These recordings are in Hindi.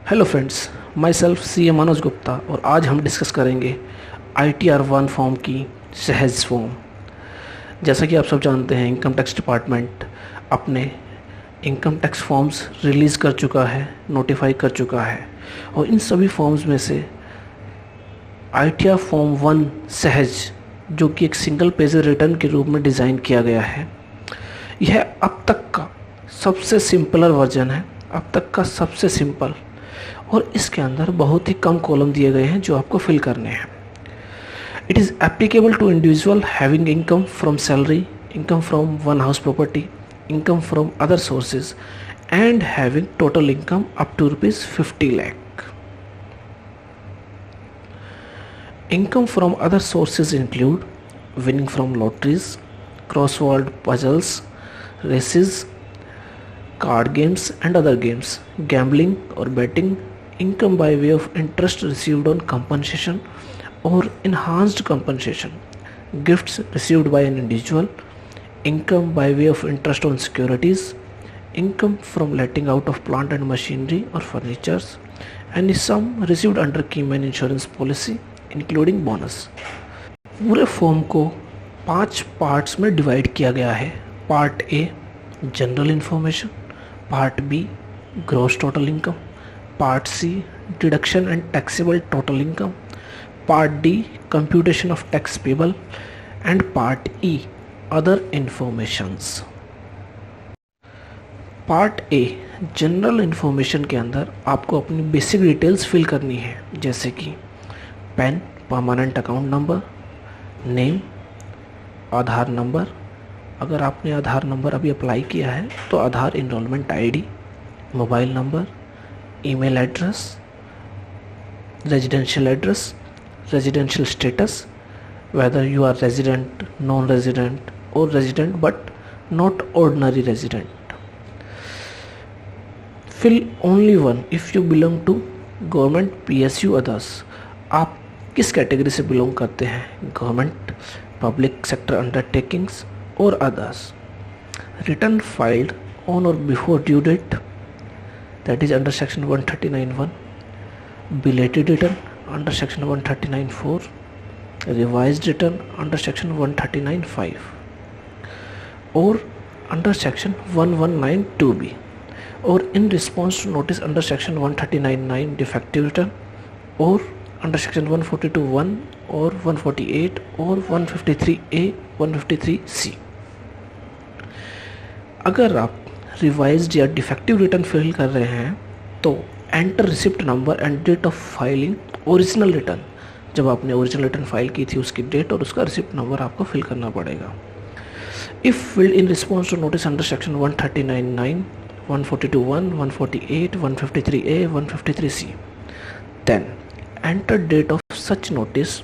हेलो फ्रेंड्स, माई सेल्फ सी ए मनोज गुप्ता और आज हम डिस्कस करेंगे ITR-1 फॉर्म की सहज फॉर्म। जैसा कि आप सब जानते हैं, इनकम टैक्स डिपार्टमेंट अपने इनकम टैक्स फॉर्म्स रिलीज़ कर चुका है, नोटिफाई कर चुका है और इन सभी फॉर्म्स में से ITR फॉर्म 1 सहज, जो कि एक सिंगल पेज रिटर्न के रूप में डिज़ाइन किया गया है, यह अब तक का सबसे सिंपलर वर्जन है, अब तक का सबसे सिंपल। और इसके अंदर बहुत ही कम कॉलम दिए गए हैं जो आपको फिल करने हैं। It is applicable to individual having income from salary, income from one house property, income from other sources and having total income up to ₹50 lakh. Income from other sources include winning from lotteries, crossword puzzles, races, card games and other games, gambling or betting, income by way of interest received on compensation or enhanced compensation, gifts received by an individual, income by way of interest on securities, income from letting out of plant and machinery or furnitures, any sum received under Keyman insurance policy including bonus. पूरे फॉर्म को 5 पार्ट्स में डिवाइड किया गया है। Part A general information, part B gross total income, part C deduction and taxable total income, part D computation of tax payable and part E other informations. Part A general information के अंदर आपको अपनी बेसिक डिटेल्स फिल करनी है, जैसे कि PAN, permanent account number, name, Aadhaar number, अगर आपने आधार नंबर अभी अप्लाई किया है तो Aadhaar enrolment ID, mobile number, email address, residential address, residential status, whether you are resident, non-resident or resident but not ordinary resident. Fill only one if you belong to government, PSU, others. आप किस कैटेगरी से बिलोंग करते हैं, गवर्नमेंट, पब्लिक सेक्टर अंडरटेकिंग्स और अदर्स। रिटर्न फाइल्ड ऑन और before due date, that is under section 139(1), belated return under section 139(4), revised return under section 139(5) or under section 1192B, or in response to notice under section 139(9) defective return, or under section 142(1) or 148 or 153A, 153C। अगर आप रिवाइज्ड या डिफेक्टिव रिटर्न फिल कर रहे हैं तो enter receipt number and date of filing original return, जब आपने ओरिजिनल रिटर्न फाइल की थी उसकी डेट और उसका रिसिप्ट नंबर आपको फिल करना पड़ेगा। If filled in response to notice under section 139(9), 142(1), 148, 153A, 153C, then enter date of such notice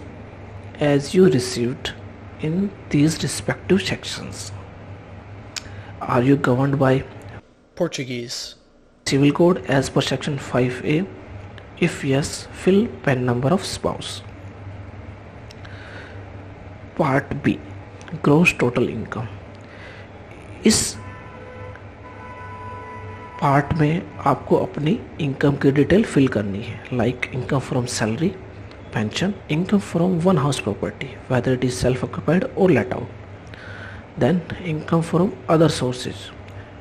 as you received in these respective sections. Are you governed by Portuguese. Civil Code as per section 5A? If yes, fill PAN number of spouse. Part B gross total income. इस पार्ट में आपको अपनी इनकम की डिटेल फिल करनी है, like income from salary, pension, income from one house property whether it is self occupied और let out, then income from other sources.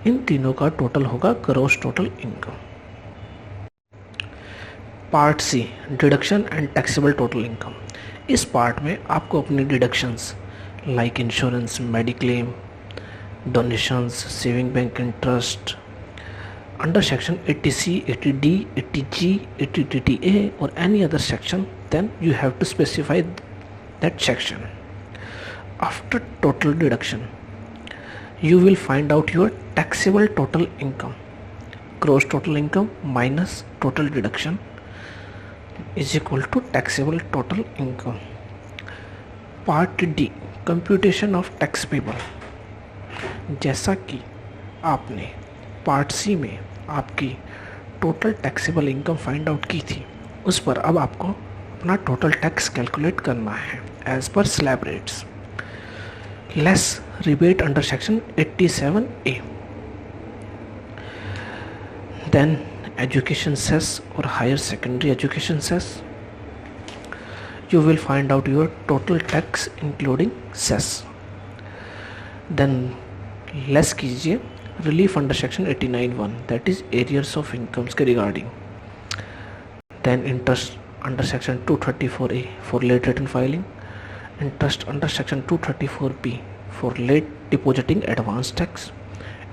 इन तीनों का टोटल होगा gross total income. Part C deduction and taxable total income. इस पार्ट में आपको अपनी deductions like insurance, mediclaim, donations, saving bank interest under section 80C, 80D, 80G, 80DTA और any other section, then you have to specify that section. After total deduction you will find out your taxable total income. Gross total income minus total deduction is equal to taxable total income. Part D computation of tax payable. जैसा कि आपने पार्ट सी में आपकी total taxable income find out की थी, उस पर अब आपको अपना टोटल टैक्स कैलकुलेट करना है as per slab rates. Less rebate under section 87A, then education cess or higher secondary education cess, you will find out your total tax including cess. Then less कीजिए relief under section 89(1) that is arrears of incomes के regarding. Then interest under section 234A for late return filing, interest under section 234B for late depositing advance tax,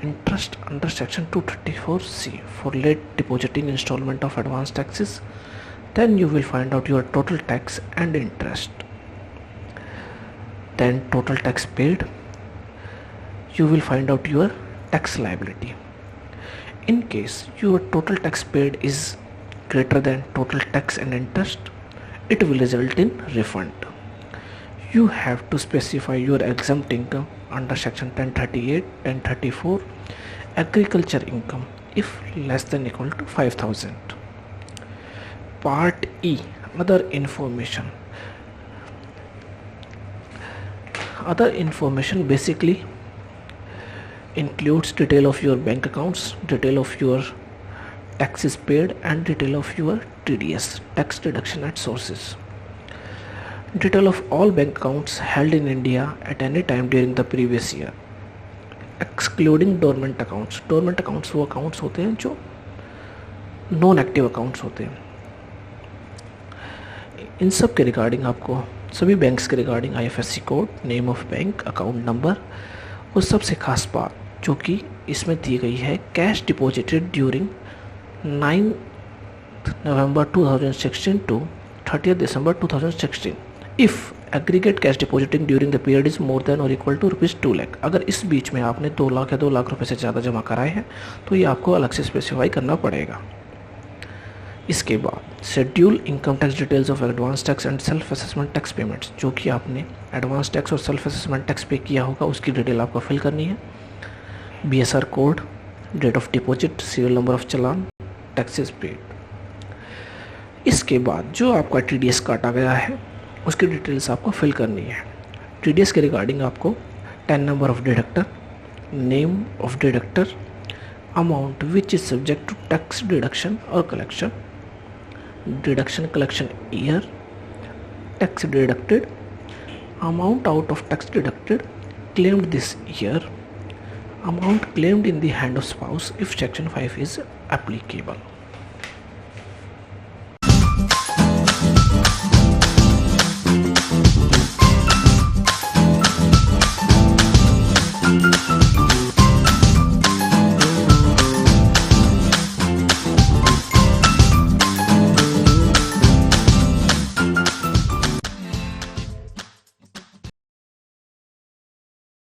interest under section 234C for late depositing installment of advance taxes. Then you will find out your total tax and interest. Then total tax paid, you will find out your tax liability. In case your total tax paid is greater than total tax and interest, it will result in refund. You have to specify your exempt income under section 1038, 1034, agriculture income if less than equal to 5,000. Part E, other information. Other information basically includes detail of your bank accounts, detail of your taxes paid, and detail of your TDS, tax deduction at sources. Detail of all bank accounts held in India at any time during the previous year, excluding dormant accounts. Dormant accounts वो accounts होते हैं जो नॉन एक्टिव accounts होते हैं. इन सब के रिगार्डिंग आपको सभी बैंक्स के regarding IFSC code, name of bank, account number और सबसे खास बात जो कि इसमें दी गई है, cash deposited during 9 November 2016 to 30th December 2016. If aggregate cash depositing during the period is more than or equal to rupees 2 lakh, अगर इस बीच में आपने 2 लाख या 2 लाख रुपए से ज़्यादा जमा कराए हैं तो ये आपको अलग से स्पेसिफाई करना पड़ेगा. इसके बाद schedule income tax details of advance tax and self assessment tax payments, जो कि आपने एडवांस टैक्स और सेल्फ असेसमेंट टैक्स पे किया होगा उसकी डिटेल आपको फिल करनी है. BSR code, date of deposit, serial number of challan, taxes paid. इसके बाद जो आपका TDS काटा गया है उसकी डिटेल्स आपको फिल करनी है. TDS के रिगार्डिंग आपको 10 number of deductor, name of deductor, amount which is subject to tax deduction और collection, deduction collection year, tax deducted, amount out of tax deducted claimed this year, amount claimed in the hand of spouse if section 5 is applicable.